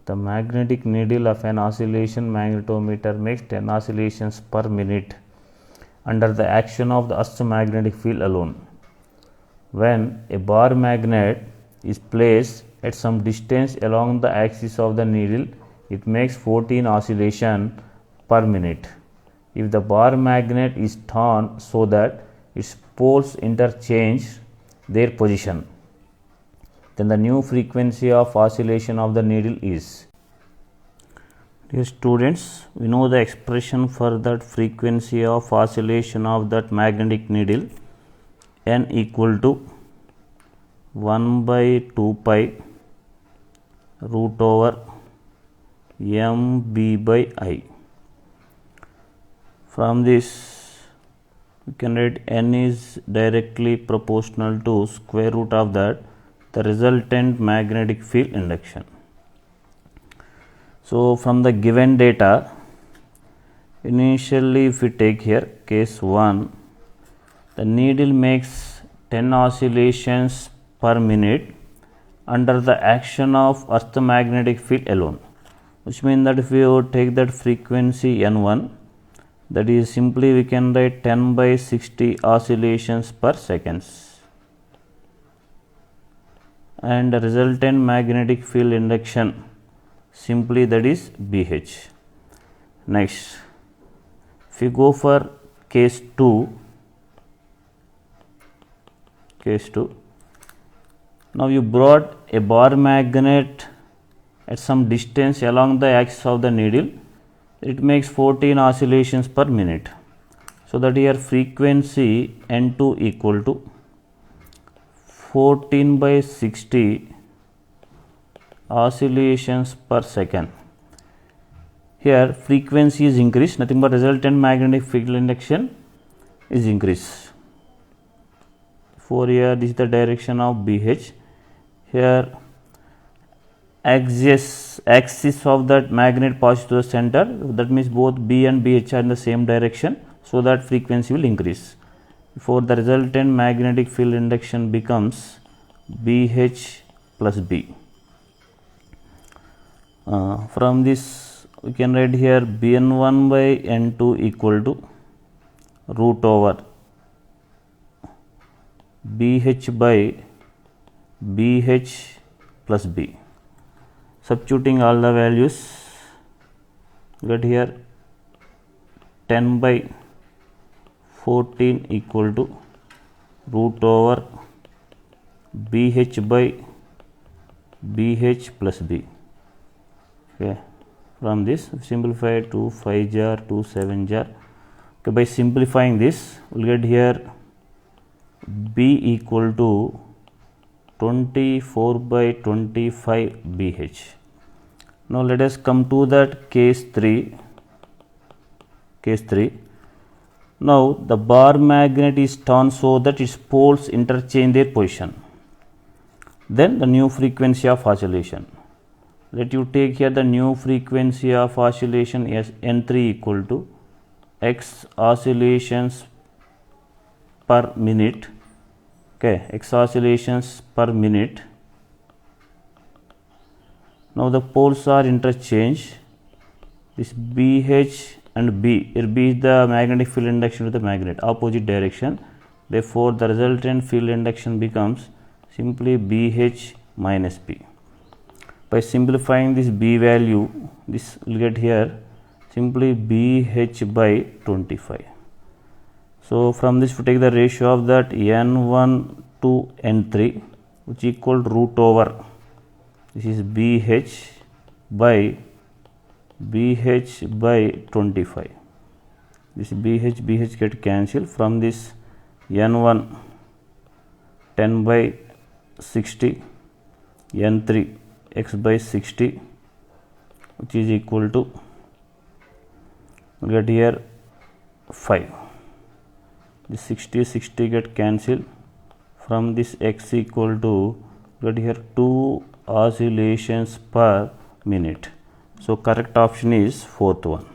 The magnetic needle of an oscillation magnetometer makes 10 oscillations per minute under the action of the Earth's magnetic field alone. When a bar magnet is placed at some distance along the axis of the needle, it makes 14 oscillations per minute. If the bar magnet is turned so that its poles interchange their position, then the new frequency of oscillation of the needle is. Dear students, we know the expression for that frequency of oscillation of that magnetic needle. N equal to 1 by 2 pi root over mb by I. From this we can write N is directly proportional to square root of that the resultant magnetic field induction. So from the given data, initially if we take here case 1, the needle makes 10 oscillations per minute under the action of Earth magnetic field alone, which means that if we would take that frequency N1, that is simply we can write 10 by 60 oscillations per seconds, and the resultant magnetic field induction simply that is BH. Next, if we go for case 2, now you brought a bar magnet at some distance along the axis of the needle, it makes 14 oscillations per minute. So that here frequency N2 equal to 14 by 60 oscillations per second. Here frequency is increased, nothing but resultant magnetic field induction is increased. For here this is the direction of BH. Here axis of that magnet passes to the center, that means both B and BH are in the same direction, so that frequency will increase. For the resultant magnetic field induction becomes BH plus B. From this we can write here Bn1 by N2 equal to root over BH by BH plus B. Substituting all the values, get here 10 by 14 equal to root over BH by BH plus B. Okay. From this simplify 2 5 jar 2 7 jar. Okay, by simplifying this we will get here B equal to 24 by 25 BH. Now let us come to that case 3. Now the bar magnet is turned so that its poles interchange their position. Then the new frequency of oscillation. Let you take here the new frequency of oscillation as N3 equal to X oscillations per minute. Okay, X oscillations per minute. Now the poles are interchanged. This BH and B, here B is the magnetic field induction to the magnet, opposite direction. Therefore, the resultant field induction becomes simply BH minus B. By simplifying this B value, this will get here simply BH by 25. So from this we take the ratio of that N1 to N3, which equal to root over, this is BH by 25. This BH get cancelled. From this N1 10 by 60, N3 X by 60, which is equal to, we get here 5. This 60 get cancelled. From this X equal to, get here 2 oscillations per minute. So correct option is fourth one.